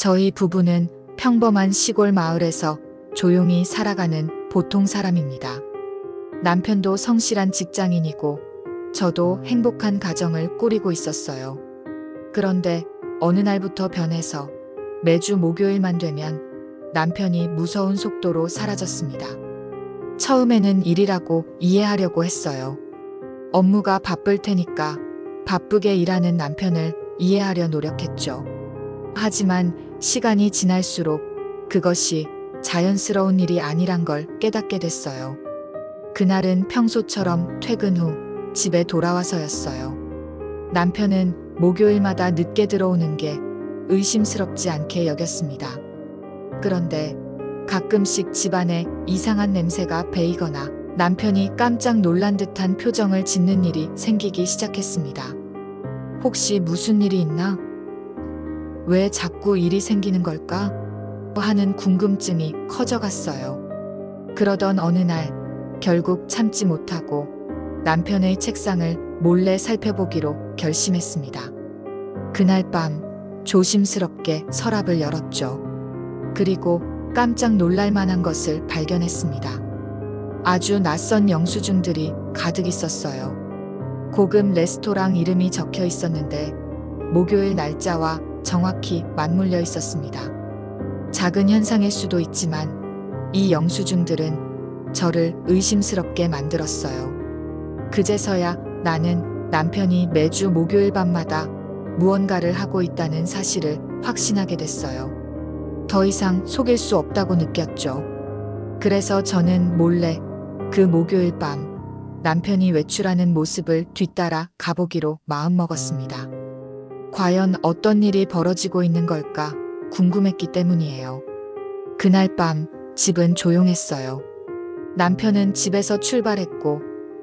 저희 부부는 평범한 시골 마을에서 조용히 살아가는 보통 사람입니다. 남편도 성실한 직장인이고 저도 행복한 가정을 꾸리고 있었어요. 그런데 어느 날부터 변해서 매주 목요일만 되면 남편이 무서운 속도로 사라졌습니다. 처음에는 일이라고 이해하려고 했어요. 업무가 바쁠 테니까 바쁘게 일하는 남편을 이해하려 노력했죠. 하지만 시간이 지날수록 그것이 자연스러운 일이 아니란 걸 깨닫게 됐어요. 그날은 평소처럼 퇴근 후 집에 돌아와서였어요. 남편은 목요일마다 늦게 들어오는 게 의심스럽지 않게 여겼습니다. 그런데 가끔씩 집안에 이상한 냄새가 배이거나 남편이 깜짝 놀란 듯한 표정을 짓는 일이 생기기 시작했습니다. 혹시 무슨 일이 있나? 왜 자꾸 일이 생기는 걸까? 하는 궁금증이 커져갔어요. 그러던 어느 날 결국 참지 못하고 남편의 책상을 몰래 살펴보기로 결심했습니다. 그날 밤 조심스럽게 서랍을 열었죠. 그리고 깜짝 놀랄 만한 것을 발견했습니다. 아주 낯선 영수증들이 가득 있었어요. 고급 레스토랑 이름이 적혀 있었는데 목요일 날짜와 정확히 맞물려 있었습니다. 작은 현상일 수도 있지만 이 영수증들은 저를 의심스럽게 만들었어요. 그제서야 나는 남편이 매주 목요일 밤마다 무언가를 하고 있다는 사실을 확신하게 됐어요. 더 이상 속일 수 없다고 느꼈죠. 그래서 저는 몰래 그 목요일 밤 남편이 외출하는 모습을 뒤따라 가보기로 마음먹었습니다. 과연 어떤 일이 벌어지고 있는 걸까 궁금했기 때문이에요. 그날 밤 집은 조용했어요. 남편은 집에서 출발했고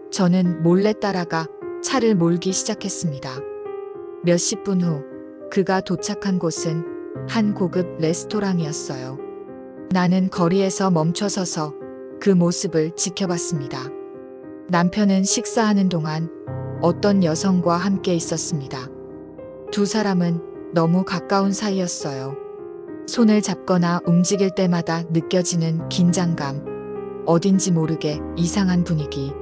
저는 몰래 따라가 차를 몰기 시작했습니다. 몇십 분 후 그가 도착한 곳은 한 고급 레스토랑이었어요. 나는 거리에서 멈춰서서 그 모습을 지켜봤습니다. 남편은 식사하는 동안 어떤 여성과 함께 있었습니다. 두 사람은 너무 가까운 사이였어요. 손을 잡거나 움직일 때마다 느껴지는 긴장감, 어딘지 모르게 이상한 분위기.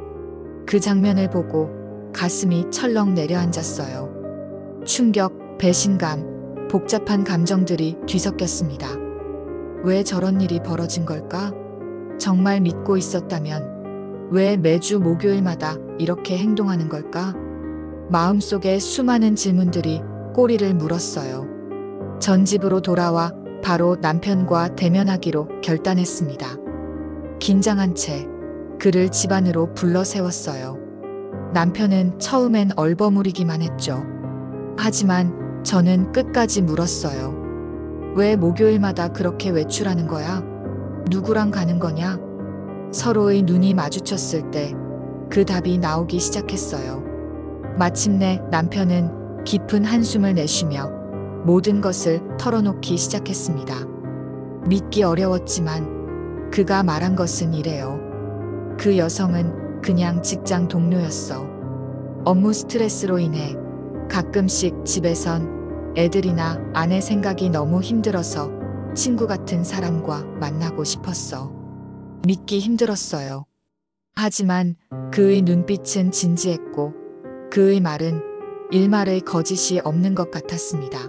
그 장면을 보고 가슴이 철렁 내려앉았어요. 충격, 배신감, 복잡한 감정들이 뒤섞였습니다. 왜 저런 일이 벌어진 걸까? 정말 믿고 있었다면 왜 매주 목요일마다 이렇게 행동하는 걸까? 마음속에 수많은 질문들이 꼬리를 물었어요. 전 집으로 돌아와 바로 남편과 대면하기로 결단했습니다. 긴장한 채 그를 집 안으로 불러 세웠어요. 남편은 처음엔 얼버무리기만 했죠. 하지만 저는 끝까지 물었어요. 왜 목요일마다 그렇게 외출하는 거야? 누구랑 가는 거냐? 서로의 눈이 마주쳤을 때 그 답이 나오기 시작했어요. 마침내 남편은 깊은 한숨을 내쉬며 모든 것을 털어놓기 시작했습니다. 믿기 어려웠지만 그가 말한 것은 이래요. 그 여성은 그냥 직장 동료였어. 업무 스트레스로 인해 가끔씩 집에선 애들이나 아내 생각이 너무 힘들어서 친구 같은 사람과 만나고 싶었어. 믿기 힘들었어요. 하지만 그의 눈빛은 진지했고 그의 말은 일말의 거짓이 없는 것 같았습니다.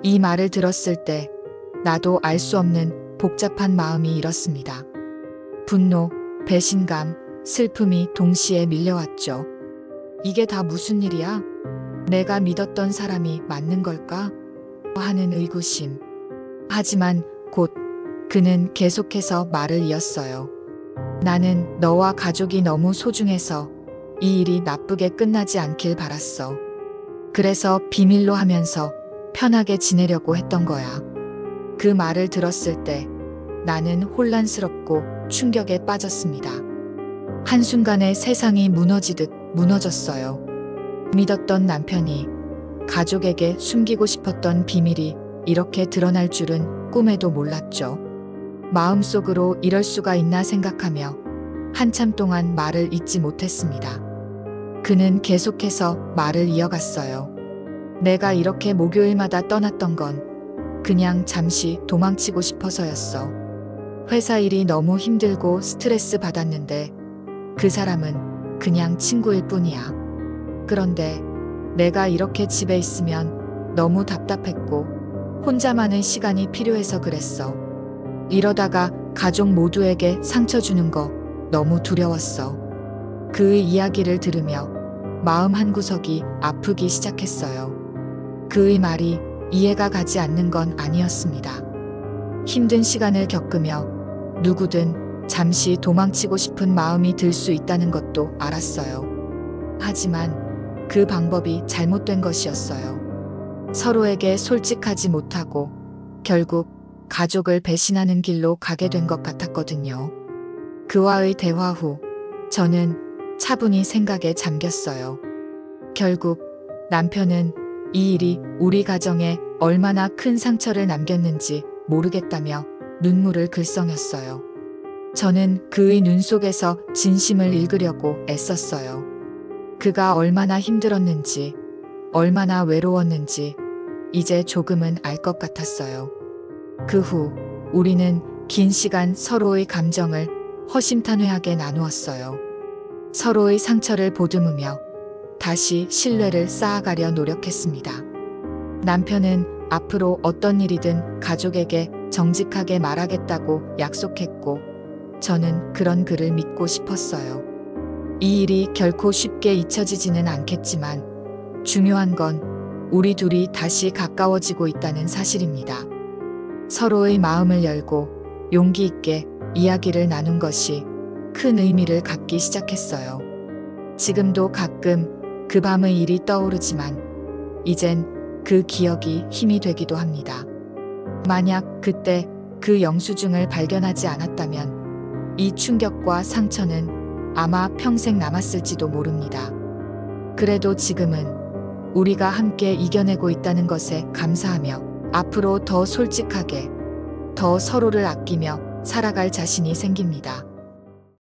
이 말을 들었을 때 나도 알 수 없는 복잡한 마음이 일었습니다. 분노, 배신감, 슬픔이 동시에 밀려왔죠. 이게 다 무슨 일이야? 내가 믿었던 사람이 맞는 걸까? 하는 의구심. 하지만 곧 그는 계속해서 말을 이었어요. 나는 너와 가족이 너무 소중해서 이 일이 나쁘게 끝나지 않길 바랐어. 그래서 비밀로 하면서 편하게 지내려고 했던 거야. 그 말을 들었을 때 나는 혼란스럽고 충격에 빠졌습니다. 한순간에 세상이 무너지듯 무너졌어요. 믿었던 남편이 가족에게 숨기고 싶었던 비밀이 이렇게 드러날 줄은 꿈에도 몰랐죠. 마음속으로 이럴 수가 있나 생각하며 한참 동안 말을 잇지 못했습니다. 그는 계속해서 말을 이어갔어요. 내가 이렇게 목요일마다 떠났던 건 그냥 잠시 도망치고 싶어서였어. 회사 일이 너무 힘들고 스트레스 받았는데 그 사람은 그냥 친구일 뿐이야. 그런데 내가 이렇게 집에 있으면 너무 답답했고 혼자만의 시간이 필요해서 그랬어. 이러다가 가족 모두에게 상처 주는 거 너무 두려웠어. 그의 이야기를 들으며 마음 한구석이 아프기 시작했어요. 그의 말이 이해가 가지 않는 건 아니었습니다. 힘든 시간을 겪으며 누구든 잠시 도망치고 싶은 마음이 들 수 있다는 것도 알았어요. 하지만 그 방법이 잘못된 것이었어요. 서로에게 솔직하지 못하고 결국 가족을 배신하는 길로 가게 된 것 같았거든요. 그와의 대화 후 저는 차분히 생각에 잠겼어요. 결국 남편은 이 일이 우리 가정에 얼마나 큰 상처를 남겼는지 모르겠다며 눈물을 글썽였어요. 저는 그의 눈 속에서 진심을 읽으려고 애썼어요. 그가 얼마나 힘들었는지, 얼마나 외로웠는지 이제 조금은 알 것 같았어요. 그 후 우리는 긴 시간 서로의 감정을 허심탄회하게 나누었어요. 서로의 상처를 보듬으며 다시 신뢰를 쌓아가려 노력했습니다. 남편은 앞으로 어떤 일이든 가족에게 정직하게 말하겠다고 약속했고 저는 그런 그를 믿고 싶었어요. 이 일이 결코 쉽게 잊혀지지는 않겠지만 중요한 건 우리 둘이 다시 가까워지고 있다는 사실입니다. 서로의 마음을 열고 용기 있게 이야기를 나눈 것이 큰 의미를 갖기 시작했어요. 지금도 가끔 그 밤의 일이 떠오르지만 이젠 그 기억이 힘이 되기도 합니다. 만약 그때 그 영수증을 발견하지 않았다면 이 충격과 상처는 아마 평생 남았을지도 모릅니다. 그래도 지금은 우리가 함께 이겨내고 있다는 것에 감사하며 앞으로 더 솔직하게, 더 서로를 아끼며 살아갈 자신이 생깁니다.